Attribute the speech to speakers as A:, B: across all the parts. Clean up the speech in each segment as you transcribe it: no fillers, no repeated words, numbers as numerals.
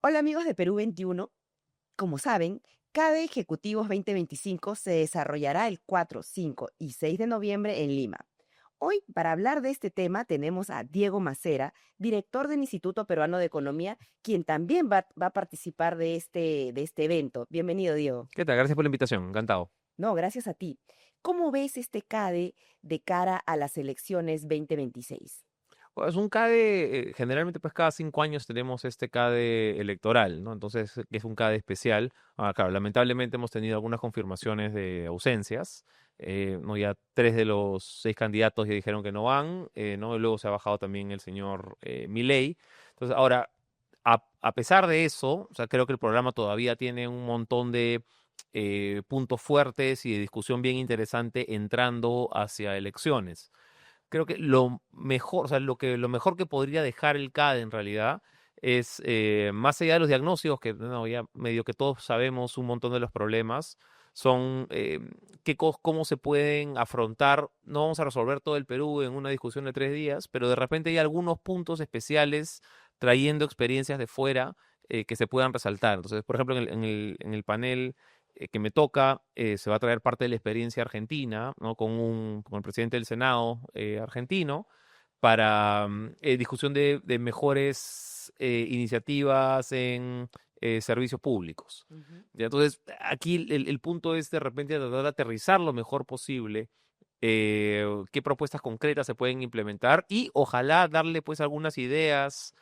A: Hola amigos de Perú 21. Como saben, CADE Ejecutivos 2025 se desarrollará el 4, 5 y 6 de noviembre en Lima. Hoy, para hablar de este tema, tenemos a Diego Macera, director del Instituto Peruano de Economía, quien también va a participar de este evento. Bienvenido, Diego.
B: ¿Qué tal? Gracias por la invitación, encantado.
A: No, gracias a ti. ¿Cómo ves este CADE de cara a las elecciones 2026?
B: Pues un CADE, generalmente pues cada 5 años tenemos este CADE electoral, ¿no? Entonces es un CADE especial. Claro, lamentablemente hemos tenido algunas confirmaciones de ausencias, ¿no? Ya 3 de los 6 candidatos ya dijeron que no van, ¿no? Y luego se ha bajado también el señor Milei. Entonces ahora, a pesar de eso, o sea, creo que el programa todavía tiene un montón de puntos fuertes y de discusión bien interesante entrando hacia elecciones. Creo que lo mejor, o sea, lo mejor que podría dejar el CADE en realidad es, más allá de los diagnósticos, que no, ya medio que todos sabemos un montón de los problemas, son cómo se pueden afrontar. No vamos a resolver todo el Perú en una discusión de 3 días, pero de repente hay algunos puntos especiales trayendo experiencias de fuera que se puedan resaltar. Entonces, por ejemplo, en el panel que me toca, se va a traer parte de la experiencia argentina, ¿no? Con el presidente del Senado argentino, para discusión de mejores iniciativas en servicios públicos.
A: Ujú.
B: ¿Ya? Entonces, aquí el punto es de repente tratar de aterrizar lo mejor posible, qué propuestas concretas se pueden implementar y ojalá darle pues algunas ideas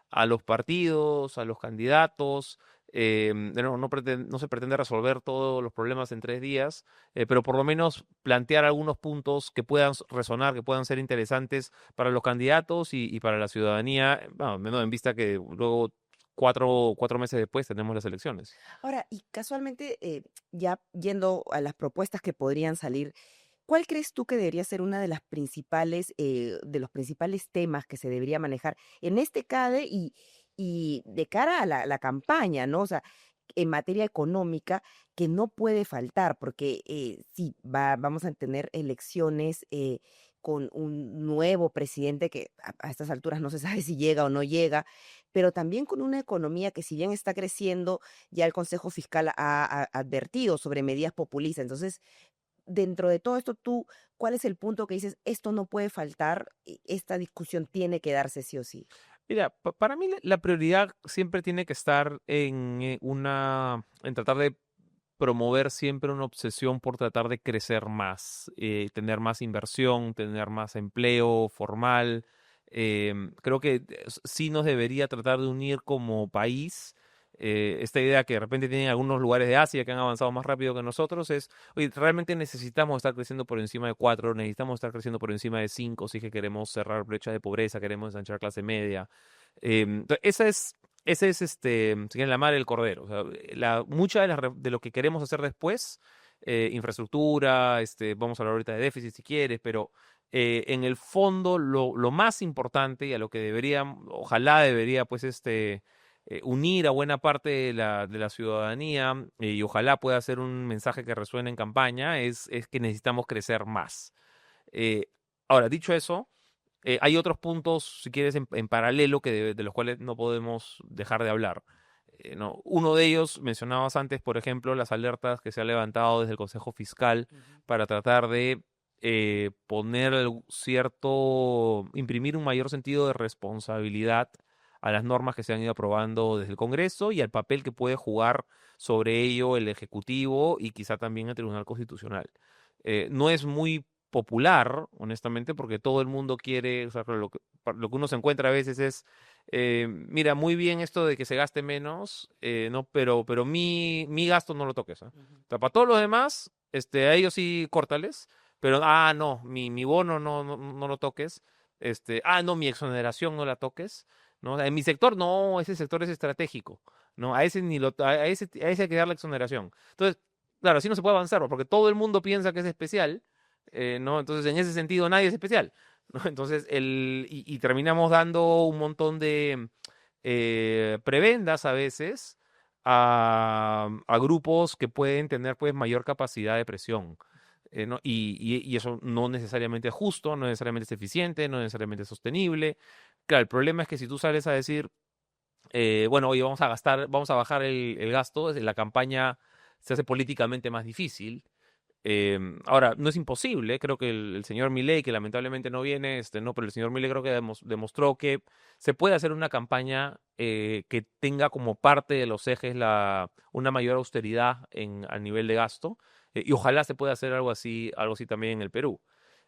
B: a los partidos, a los candidatos. No se pretende resolver todos los problemas en 3 días, pero por lo menos plantear algunos puntos que puedan resonar, que puedan ser interesantes para los candidatos y para la ciudadanía, bueno, menos en vista que luego 4 meses después tenemos las elecciones.
A: Ahora, y casualmente, ya yendo a las propuestas que podrían salir, ¿cuál crees tú que debería ser una de las principales, de los principales temas que se debería manejar en este CADE y de cara a la campaña, ¿no? O sea, en materia económica, que no puede faltar, porque sí, vamos a tener elecciones con un nuevo presidente que a estas alturas no se sabe si llega o no llega, pero también con una economía que si bien está creciendo, ya el Consejo Fiscal ha advertido sobre medidas populistas. Entonces, dentro de todo esto, tú, ¿cuál es el punto que dices, esto no puede faltar, esta discusión tiene que darse sí o sí?
B: Mira, para mí la prioridad siempre tiene que estar en tratar de promover siempre una obsesión por tratar de crecer más, tener más inversión, tener más empleo formal. Creo que sí nos debería tratar de unir como país. Esta idea que de repente tienen algunos lugares de Asia que han avanzado más rápido que nosotros es, oye, realmente necesitamos estar creciendo por encima de 4, necesitamos estar creciendo por encima de 5 si es que queremos cerrar brechas de pobreza, queremos ensanchar clase media. Esa es, si quieren la madre del cordero. O sea, mucha de lo que queremos hacer después, infraestructura, vamos a hablar ahorita de déficit si quieres, pero en el fondo lo más importante y a lo que ojalá debería, pues, unir a buena parte de la ciudadanía, y ojalá pueda ser un mensaje que resuene en campaña, es que necesitamos crecer más. Eh, Ahora, dicho eso, hay otros puntos, si quieres, en paralelo de los cuales no podemos dejar de hablar. ¿No? Uno de ellos, mencionabas antes, por ejemplo, las alertas que se han levantado desde el Consejo Fiscal
A: Ujú.
B: para tratar de imprimir un mayor sentido de responsabilidad a las normas que se han ido aprobando desde el Congreso y al papel que puede jugar sobre ello el Ejecutivo y quizá también el Tribunal Constitucional. No es muy popular, honestamente, porque todo el mundo quiere, o sea, lo que uno se encuentra a veces es, mira, muy bien esto de que se gaste menos, no, pero mi gasto no lo toques, ¿ah?
A: Ujú.
B: O sea, para todos los demás, a ellos sí córtales, pero, no, mi bono no lo toques, no, mi exoneración no la toques, ¿no? O sea, en mi sector, no, ese sector es estratégico, ¿no? A ese hay que dar la exoneración. Entonces, claro, así no se puede avanzar, porque todo el mundo piensa que es especial, ¿no? Entonces, en ese sentido, nadie es especial, ¿no? Entonces, y terminamos dando un montón de prebendas a veces a grupos que pueden tener pues mayor capacidad de presión. ¿No? Y eso no necesariamente es justo, no necesariamente es eficiente, no necesariamente es sostenible. Claro, el problema es que si tú sales a decir, bueno, oye, vamos a bajar el gasto, la campaña se hace políticamente más difícil. Ahora, no es imposible, creo que el señor Milei, que lamentablemente no viene, no, pero el señor Milei creo que demostró que se puede hacer una campaña que tenga como parte de los ejes una mayor austeridad a nivel de gasto, y ojalá se pueda hacer algo así también en el Perú.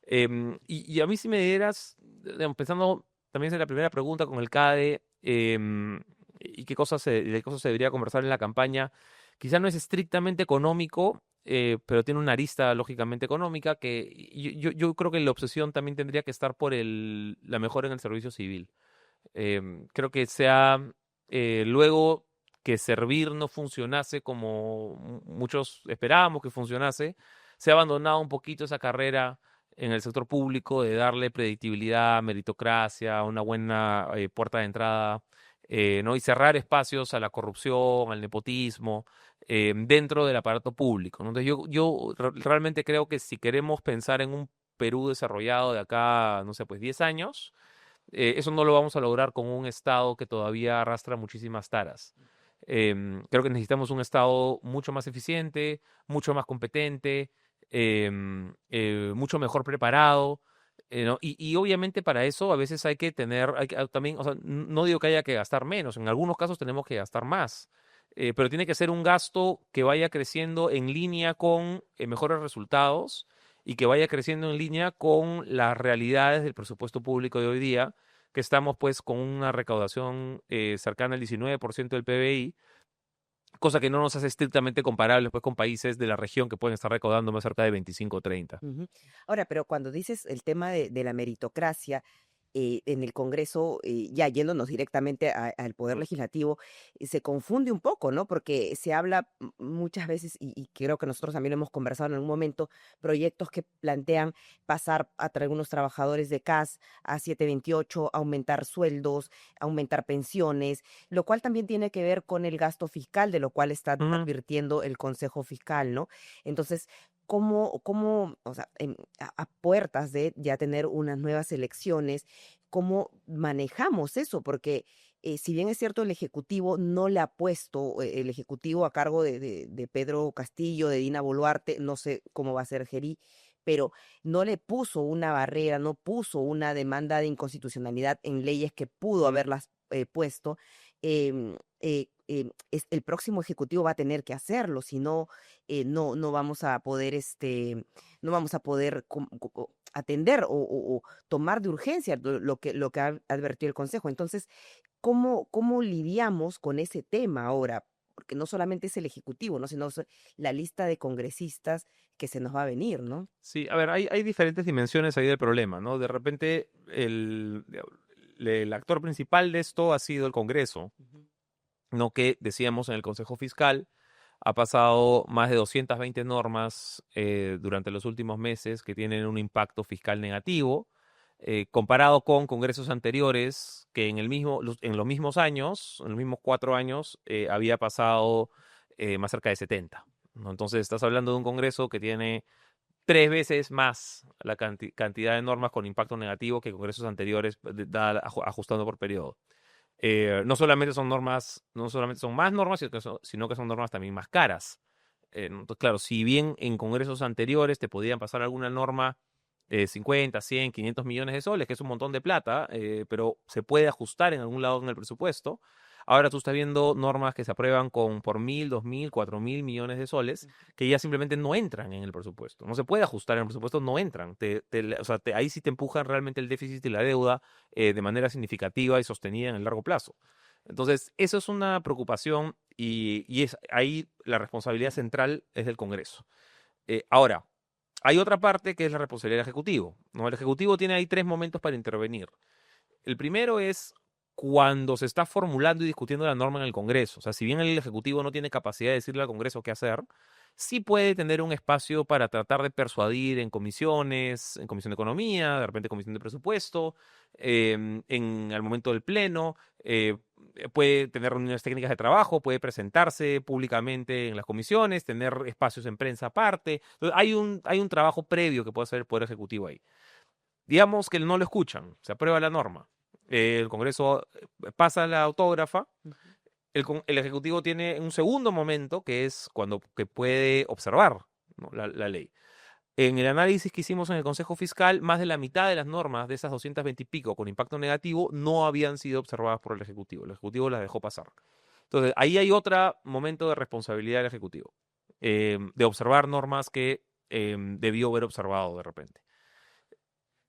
B: Y a mí si me dieras, digamos, pensando también en la primera pregunta con el CADE, y de qué cosas se debería conversar en la campaña, quizá no es estrictamente económico, pero tiene una arista lógicamente económica que yo creo que la obsesión también tendría que estar por la mejora en el servicio civil. Creo que luego que servir no funcionase como muchos esperábamos que funcionase, se ha abandonado un poquito esa carrera en el sector público de darle predictibilidad, meritocracia, una buena puerta de entrada, ¿no? Y cerrar espacios a la corrupción, al nepotismo, dentro del aparato público, ¿no? Entonces realmente creo que si queremos pensar en un Perú desarrollado de acá, no sé, pues 10 años, eso no lo vamos a lograr con un Estado que todavía arrastra muchísimas taras. Creo que necesitamos un Estado mucho más eficiente, mucho más competente, mucho mejor preparado. ¿No? Y obviamente para eso a veces hay que también, o sea, no digo que haya que gastar menos, en algunos casos tenemos que gastar más, pero tiene que ser un gasto que vaya creciendo en línea con mejores resultados y que vaya creciendo en línea con las realidades del presupuesto público de hoy día, que estamos pues con una recaudación cercana al 19% del PBI, cosa que no nos hace estrictamente comparables pues con países de la región que pueden estar recaudando más cerca de 25 o 30.
A: Ujú. Ahora, pero cuando dices el tema de la meritocracia en el Congreso, ya yéndonos directamente al Poder Legislativo, se confunde un poco, ¿no? Porque se habla muchas veces, y creo que nosotros también lo hemos conversado en algún momento, proyectos que plantean pasar a algunos trabajadores de CAS a 728, aumentar sueldos, aumentar pensiones, lo cual también tiene que ver con el gasto fiscal, de lo cual está
B: Ujú.
A: advirtiendo el Consejo Fiscal, ¿no? Entonces, cómo, o sea, a puertas de ya tener unas nuevas elecciones, cómo manejamos eso? Porque si bien es cierto, el Ejecutivo no le ha puesto, el Ejecutivo a cargo de Pedro Castillo, de Dina Boluarte, no sé cómo va a ser Gerí, pero no le puso una barrera, no puso una demanda de inconstitucionalidad en leyes que pudo haberlas puesto. El próximo Ejecutivo va a tener que hacerlo, si no, no vamos a poder, no vamos a poder atender o tomar de urgencia lo que ha advertido el Consejo. Entonces, ¿cómo lidiamos con ese tema ahora? Porque no solamente es el Ejecutivo, ¿no? Sino la lista de congresistas que se nos va a venir, ¿no?
B: Sí, a ver, hay diferentes dimensiones ahí del problema, ¿no? De repente el actor principal de esto ha sido el Congreso,
A: Ujú.
B: ¿no? Que decíamos en el Consejo Fiscal ha pasado más de 220 normas durante los últimos meses que tienen un impacto fiscal negativo, comparado con congresos anteriores que en los mismos años, en los mismos 4 años, había pasado más cerca de 70, ¿no? Entonces estás hablando de un congreso que tiene 3 veces más la cantidad de normas con impacto negativo que congresos anteriores, ajustando por periodo. No solamente son más normas, sino que son normas también más caras. Entonces, claro, si bien en congresos anteriores te podían pasar alguna norma 50, 100, 500 millones de soles, que es un montón de plata, pero se puede ajustar en algún lado en el presupuesto. Ahora tú estás viendo normas que se aprueban por 1.000, 2.000, 4.000 millones de soles, que ya simplemente no entran en el presupuesto. No se puede ajustar en el presupuesto, no entran. O sea, ahí sí te empujan realmente el déficit y la deuda de manera significativa y sostenida en el largo plazo. Entonces, eso es una preocupación y ahí la responsabilidad central es del Congreso. Ahora, hay otra parte que es la responsabilidad del Ejecutivo, ¿no? El Ejecutivo tiene ahí 3 momentos para intervenir. El primero es cuando se está formulando y discutiendo la norma en el Congreso. O sea, si bien el Ejecutivo no tiene capacidad de decirle al Congreso qué hacer, sí puede tener un espacio para tratar de persuadir en comisiones, en Comisión de Economía, de repente Comisión de Presupuesto, al momento del Pleno. Puede tener reuniones técnicas de trabajo, puede presentarse públicamente en las comisiones, tener espacios en prensa aparte. Entonces, hay un trabajo previo que puede hacer el Poder Ejecutivo ahí. Digamos que no lo escuchan, se aprueba la norma. El Congreso pasa la autógrafa.
A: Ujú.
B: El Ejecutivo tiene un segundo momento que es cuando que puede observar, ¿no?, la ley. En el análisis que hicimos en el Consejo Fiscal, más de la mitad de las normas de esas 220 y pico con impacto negativo no habían sido observadas por el Ejecutivo. El Ejecutivo las dejó pasar. Entonces, ahí hay otro momento de responsabilidad del Ejecutivo, de observar normas que debió haber observado de repente.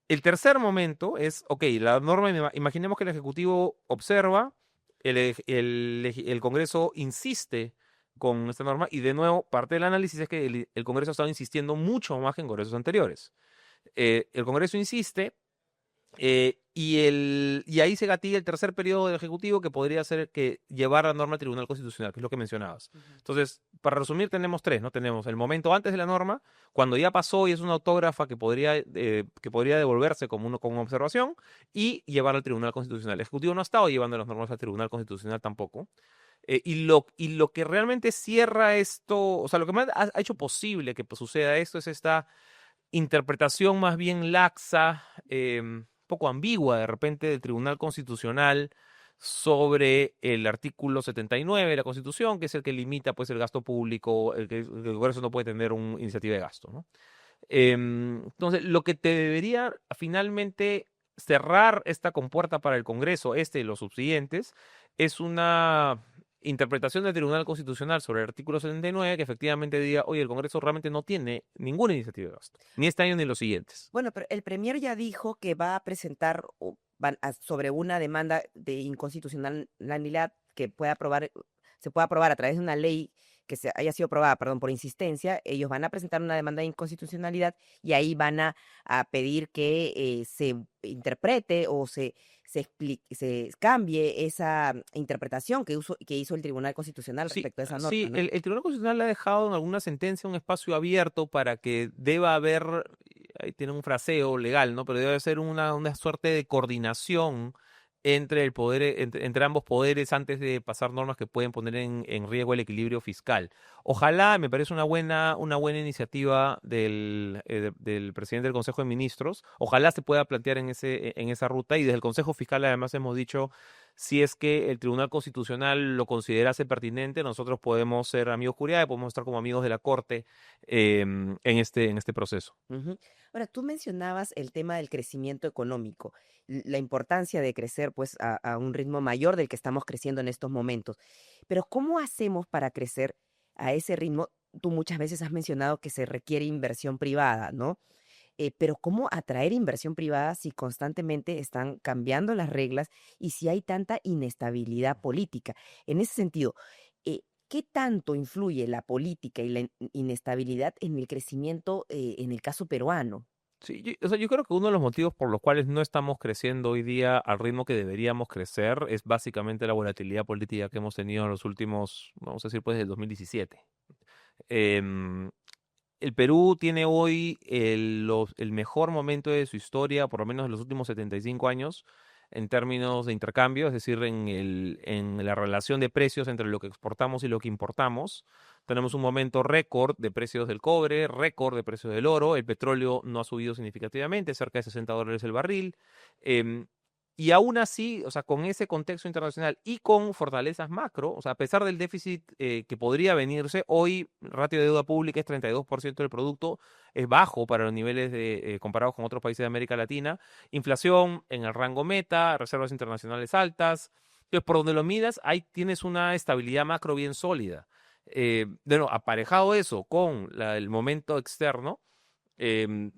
B: El tercer momento es, ok, la norma, imaginemos que el Ejecutivo observa, el Congreso insiste con esta norma y de nuevo parte del análisis es que el Congreso ha estado insistiendo mucho más que en congresos anteriores. El Congreso insiste y ahí se gatilla el tercer periodo del Ejecutivo que podría ser que llevar la norma al Tribunal Constitucional, que es lo que mencionabas.
A: Ujú.
B: Entonces, para resumir, tenemos tres, ¿no? Tenemos el momento antes de la norma, cuando ya pasó y es una autógrafa que podría devolverse como una observación, y llevar al Tribunal Constitucional. El Ejecutivo no ha estado llevando las normas al Tribunal Constitucional tampoco. Y lo que realmente cierra esto, o sea, lo que más ha hecho posible que suceda esto es esta interpretación más bien laxa, poco ambigua de repente del Tribunal Constitucional sobre el artículo 79 de la Constitución, que es el que limita pues el gasto público, el que el Congreso no puede tener una iniciativa de gasto, ¿no? Entonces, lo que te debería finalmente cerrar esta compuerta para el Congreso, y los subsiguientes, es una interpretación del Tribunal Constitucional sobre el artículo 79 que efectivamente diga, oye, el Congreso realmente no tiene ninguna iniciativa de gasto, ni este año ni los siguientes.
A: Bueno, pero el premier ya dijo que va a presentar sobre una demanda de inconstitucionalidad que se pueda aprobar a través de una ley que se haya sido aprobada, perdón, por insistencia. Ellos van a presentar una demanda de inconstitucionalidad y ahí van a pedir que se interprete o se cambie esa interpretación que hizo el Tribunal Constitucional
B: Sí,
A: respecto a esa norma,
B: sí,
A: ¿no?
B: el Tribunal Constitucional ha dejado en alguna sentencia un espacio abierto para que deba haber, ahí tiene un fraseo legal, ¿no? Pero debe ser una suerte de coordinación entre el poder, entre ambos poderes antes de pasar normas que pueden poner en riesgo el equilibrio fiscal. Ojalá, me parece una buena iniciativa del presidente del Consejo de Ministros. Ojalá se pueda plantear en esa ruta y desde el Consejo Fiscal además hemos dicho si es que el Tribunal Constitucional lo considerase pertinente, nosotros podemos ser amigos curiae, podemos estar como amigos de la Corte en este proceso.
A: Ujú. Ahora, tú mencionabas el tema del crecimiento económico, la importancia de crecer pues a un ritmo mayor del que estamos creciendo en estos momentos. Pero ¿cómo hacemos para crecer a ese ritmo? Tú muchas veces has mencionado que se requiere inversión privada, ¿no? Pero ¿cómo atraer inversión privada si constantemente están cambiando las reglas y si hay tanta inestabilidad política? En ese sentido, ¿qué tanto influye la política y la inestabilidad en el crecimiento, en el caso peruano?
B: Sí, o sea, yo creo que uno de los motivos por los cuales no estamos creciendo hoy día al ritmo que deberíamos crecer es básicamente la volatilidad política que hemos tenido en los últimos, vamos a decir, pues, del 2017. Em, el Perú tiene hoy el mejor momento de su historia, por lo menos en los últimos 75 años, en términos de intercambio, es decir, en la relación de precios entre lo que exportamos y lo que importamos. Tenemos un momento récord de precios del cobre, récord de precios del oro, el petróleo no ha subido significativamente, cerca de $60 el barril. em, y aún así, o sea, con ese contexto internacional y con fortalezas macro, o sea, a pesar del déficit que podría venirse, hoy el ratio de deuda pública es 32% del producto, es bajo para los niveles comparados con otros países de América Latina, inflación en el rango meta, reservas internacionales altas, entonces por donde lo midas, ahí tienes una estabilidad macro bien sólida. Aparejado eso con el momento externo, eh,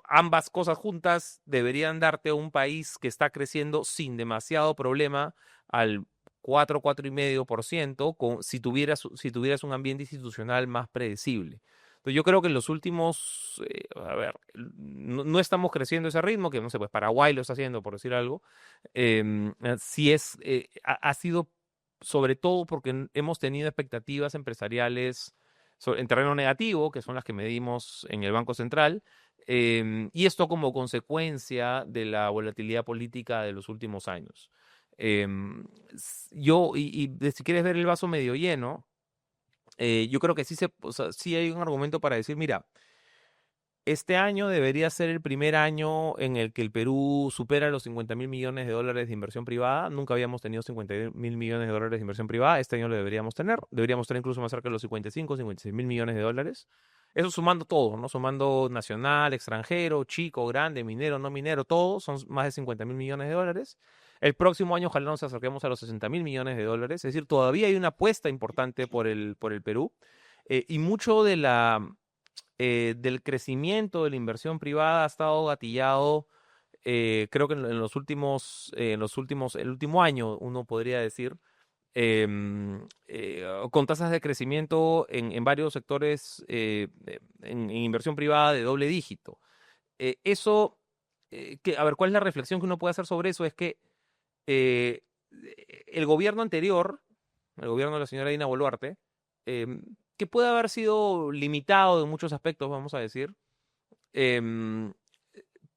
B: ambas cosas juntas deberían darte un país que está creciendo sin demasiado problema al 4,5%, si tuvieras un ambiente institucional más predecible. Entonces yo creo que en los últimos, a ver, no estamos creciendo a ese ritmo, que no sé, pues Paraguay lo está haciendo, por decir algo. Ha sido sobre todo porque hemos tenido expectativas empresariales en terreno negativo, que son las que medimos en el Banco Central, y esto como consecuencia de la volatilidad política de los últimos años. Si quieres ver el vaso medio lleno, yo creo que sí, o sea, sí hay un argumento para decir, mira, este año debería ser el primer año en el que el Perú supera los 50.000 millones de dólares de inversión privada. Nunca habíamos tenido 50.000 millones de dólares de inversión privada. Este año lo deberíamos tener. Deberíamos estar incluso más cerca de los 56.000 millones de dólares. Eso sumando todo, ¿no? Sumando nacional, extranjero, chico, grande, minero, no minero, todo. Son más de 50.000 millones de dólares. El próximo año ojalá nos acerquemos a los 60.000 millones de dólares. Es decir, todavía hay una apuesta importante por el Perú. Y mucho del crecimiento de la inversión privada ha estado gatillado, creo que el último año, uno podría decir, con tasas de crecimiento en varios sectores en inversión privada de doble dígito. Eso, a ver, ¿cuál es la reflexión que uno puede hacer sobre eso? Es que eh, el gobierno anterior, el gobierno de la señora Dina Boluarte, que puede haber sido limitado en muchos aspectos, vamos a decir, em,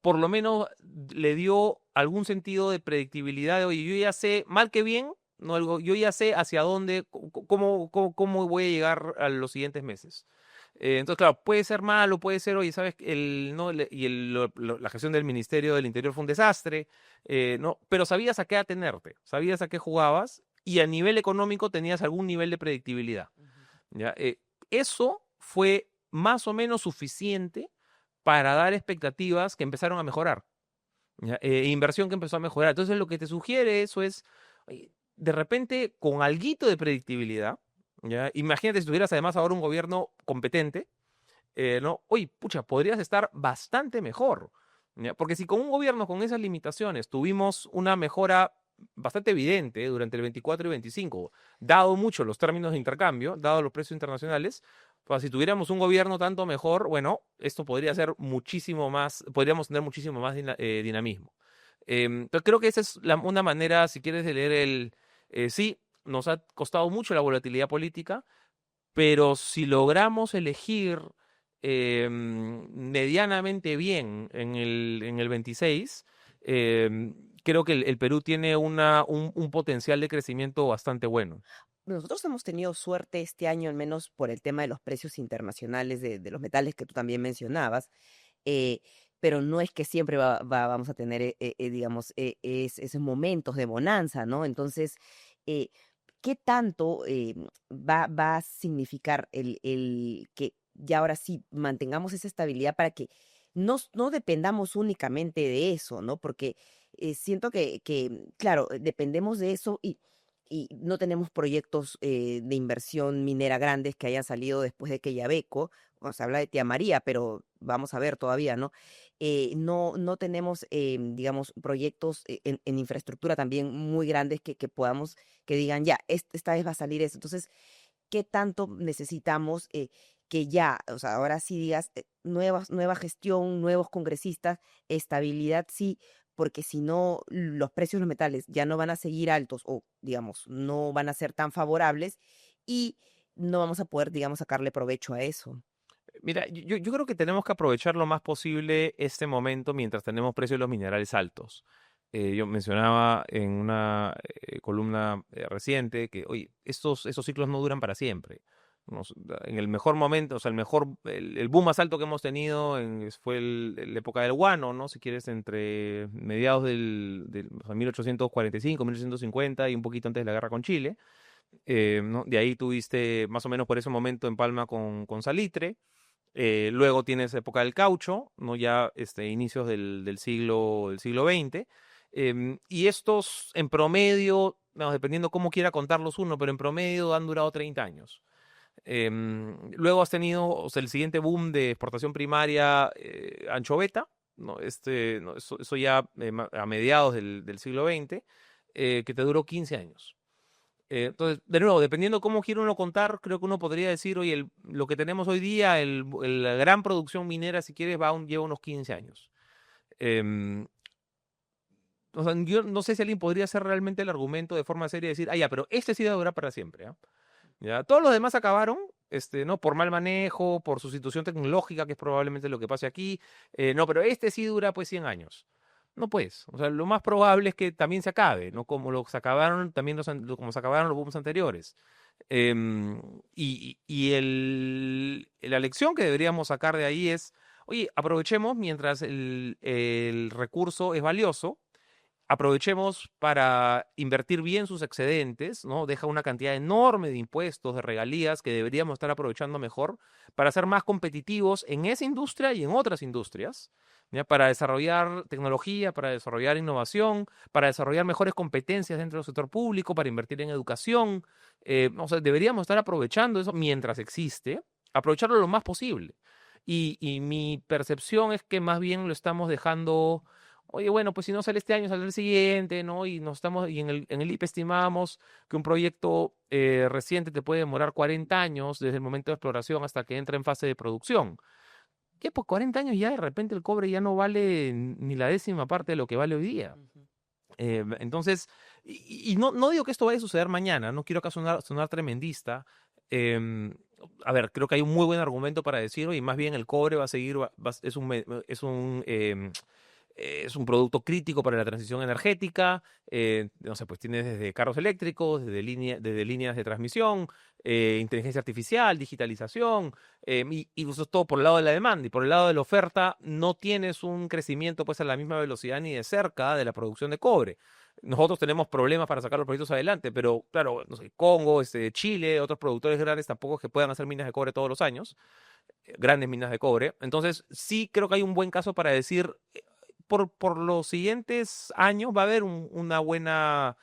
B: por lo menos le dio algún sentido de predictibilidad de, oye, yo ya sé, mal que bien, no algo, yo ya sé hacia dónde, cómo voy a llegar a los siguientes meses. Entonces, claro, puede ser malo, puede ser, oye, ¿sabes? No, la gestión del Ministerio del Interior fue un desastre, ¿no? Pero sabías a qué atenerte, sabías a qué jugabas y a nivel económico tenías algún nivel de predictibilidad.
A: Ujú.
B: ¿Ya? Eso fue más o menos suficiente para dar expectativas que empezaron a mejorar. ¿Ya? Inversión que empezó a mejorar. Entonces lo que te sugiere eso es, oye, de repente, con alguito de predictibilidad, ¿ya? Imagínate si tuvieras además ahora un gobierno competente, ¿no? Oye, pucha, podrías estar bastante mejor. ¿Ya? Porque si con un gobierno con esas limitaciones tuvimos una mejora bastante evidente durante el 24 y 25, dado mucho los términos de intercambio, dado los precios internacionales, pues si tuviéramos un gobierno tanto mejor, bueno, esto podría ser muchísimo más, podríamos tener muchísimo más dinamismo. Entonces creo que esa es una manera, si quieres, de leer sí, nos ha costado mucho la volatilidad política, pero si logramos elegir medianamente bien en el 26, creo que el Perú tiene un potencial de crecimiento bastante bueno.
A: Nosotros hemos tenido suerte este año, al menos por el tema de los precios internacionales de los metales que tú también mencionabas, eh, pero no es que siempre vamos a tener, digamos, esos momentos de bonanza, ¿no? Entonces, eh, ¿qué tanto va a significar el que ya ahora sí mantengamos esa estabilidad para que no dependamos únicamente de eso, ¿no? Porque siento claro, dependemos de eso y no tenemos proyectos de inversión minera grandes que hayan salido después de que Yabeco, o se habla de Tía María, pero vamos a ver todavía, ¿no? No tenemos, digamos, proyectos en infraestructura también muy grandes que podamos, que digan, ya, esta vez va a salir eso. Entonces, ¿qué tanto necesitamos que ya, o sea, ahora sí digas, nueva gestión, nuevos congresistas, estabilidad sí, porque si no, los precios de los metales ya no van a seguir altos o, digamos, no van a ser tan favorables y no vamos a poder, digamos, sacarle provecho a eso.
B: Mira, yo creo que tenemos que aprovechar lo más posible este momento mientras tenemos precios de los minerales altos. Yo mencionaba en una columna reciente que, oye, estos ciclos no duran para siempre. En el mejor momento, o sea, el boom más alto que hemos tenido fue la época del guano, ¿no? Si quieres, entre mediados o sea, 1845, 1850 y un poquito antes de la guerra con Chile. ¿No? De ahí tuviste más o menos por ese momento en Palma con Salitre. Luego tienes época del caucho, ¿no? Ya inicios del siglo XX. Y estos en promedio, vamos, dependiendo cómo quiera contarlos uno, pero en promedio han durado 30 años. Luego has tenido, o sea, el siguiente boom de exportación primaria, anchoveta, ¿no? No, eso ya a mediados del siglo XX, que te duró 15 años. Entonces, de nuevo, dependiendo cómo quiera uno contar, creo que uno podría decir, oye, lo que tenemos hoy día, la gran producción minera, si quieres, lleva unos 15 años. Em, o sea, yo no sé si alguien podría hacer realmente el argumento de forma seria y decir, ah, ya, pero este sí va a durar para siempre, ¿ah? ¿Ya? Todos los demás acabaron, ¿no? Por mal manejo, por sustitución tecnológica, que es probablemente lo que pase aquí. No, pero este sí dura pues 100 años. No pues, o sea, lo más probable es que también se acabe, ¿no? Como los acabaron también como se acabaron los booms anteriores. Y la lección que deberíamos sacar de ahí es, oye, aprovechemos mientras el recurso es valioso, aprovechemos para invertir bien sus excedentes, ¿no? Deja una cantidad enorme de impuestos, de regalías que deberíamos estar aprovechando mejor para ser más competitivos en esa industria y en otras industrias, ¿ya? Para desarrollar tecnología, para desarrollar innovación, para desarrollar mejores competencias dentro del sector público, para invertir en educación. O sea, deberíamos estar aprovechando eso mientras existe, aprovecharlo lo más posible. Y mi percepción es que más bien lo estamos dejando. Oye, bueno, pues si no sale este año, sale el siguiente, ¿no? Y nos estamos, y en el IPE estimamos que un proyecto reciente te puede demorar 40 años desde el momento de exploración hasta que entra en fase de producción. ¿Qué? Pues 40 años ya de repente el cobre ya no vale ni la décima parte de lo que vale hoy día.
A: Ujú.
B: Entonces, y no digo que esto vaya a suceder mañana, no quiero acá sonar tremendista. em, a ver, creo que hay un muy buen argumento para decirlo y más bien el cobre va a seguir, es un producto crítico para la transición energética. No sé, pues tienes desde carros eléctricos, desde líneas de transmisión, inteligencia artificial, digitalización, y eso es todo por el lado de la demanda. Y por el lado de la oferta no tienes un crecimiento pues a la misma velocidad ni de cerca de la producción de cobre. Nosotros tenemos problemas para sacar los proyectos adelante, pero claro, no sé, Congo, Chile, otros productores grandes tampoco es que puedan hacer minas de cobre todos los años, grandes minas de cobre. Entonces, sí creo que hay un buen caso para decir, por los siguientes años va a haber una buena,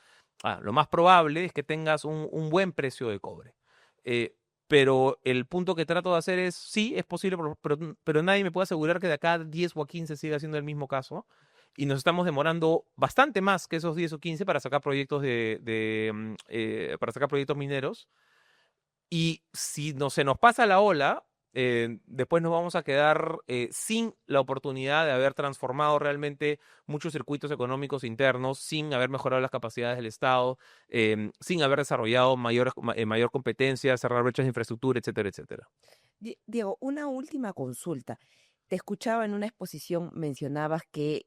B: lo más probable es que tengas un buen precio de cobre. Eh, pero el punto que trato de hacer es, sí, es posible, pero nadie me puede asegurar que de acá a 10 o a 15 siga siendo el mismo caso. Y nos estamos demorando bastante más que esos 10 o 15 para sacar proyectos para sacar proyectos mineros. Y si no, se nos pasa la ola, después nos vamos a quedar sin la oportunidad de haber transformado realmente muchos circuitos económicos internos, sin haber mejorado las capacidades del Estado, sin haber desarrollado mayor competencia, cerrar brechas de infraestructura, etcétera, etcétera.
A: Diego, una última consulta. Te escuchaba en una exposición, mencionabas que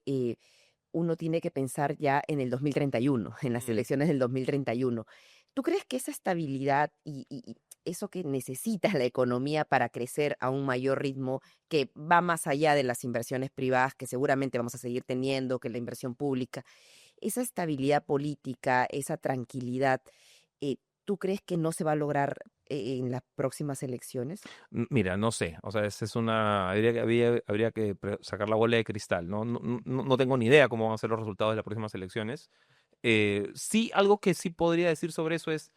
A: uno tiene que pensar ya en el 2031, en las
B: Mm.
A: elecciones del 2031. ¿Tú crees que esa estabilidad y eso que necesita la economía para crecer a un mayor ritmo, que va más allá de las inversiones privadas que seguramente vamos a seguir teniendo, que la inversión pública, esa estabilidad política, esa tranquilidad, ¿tú crees que no se va a lograr en las próximas elecciones?
B: Mira, no sé, o sea, esa es habría que sacar la bola de cristal, ¿no? No tengo ni idea cómo van a ser los resultados de las próximas elecciones. Sí, algo que sí podría decir sobre eso es,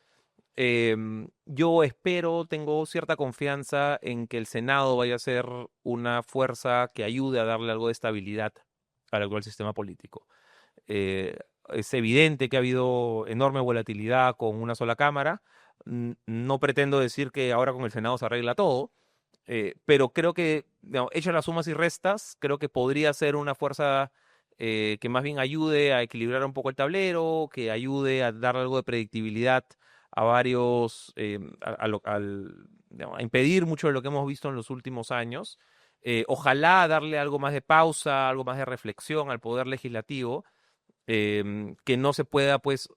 B: yo espero, tengo cierta confianza en que el Senado vaya a ser una fuerza que ayude a darle algo de estabilidad al actual sistema político. Eh, es evidente que ha habido enorme volatilidad con una sola Cámara. No pretendo decir que ahora con el Senado se arregla todo, pero creo que, digamos, hechas las sumas y restas, creo que podría ser una fuerza que más bien ayude a equilibrar un poco el tablero, que ayude a dar algo de predictibilidad a varios, digamos, a impedir mucho de lo que hemos visto en los últimos años. Ojalá darle algo más de pausa, algo más de reflexión al poder legislativo, que no se pueda, pues,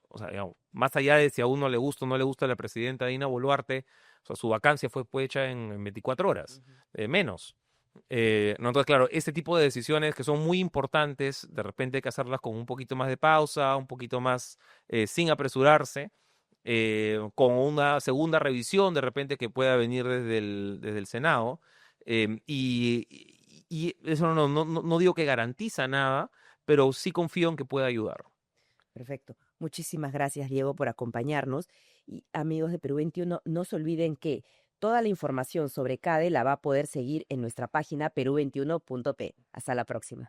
B: o sea, digamos, más allá de si a uno le gusta o no le gusta la presidenta Dina Boluarte, o sea, su vacancia fue hecha en 24 horas,
A: Ujú.
B: menos. No, entonces, claro, este tipo de decisiones que son muy importantes, de repente hay que hacerlas con un poquito más de pausa, un poquito más sin apresurarse, con una segunda revisión de repente que pueda venir desde el Senado. Y eso no digo que garantiza nada, pero sí confío en que pueda ayudar.
A: Perfecto. Muchísimas gracias, Diego, por acompañarnos. Y amigos de Perú 21, no se olviden que toda la información sobre CADE la va a poder seguir en nuestra página perú21.p. Hasta la próxima.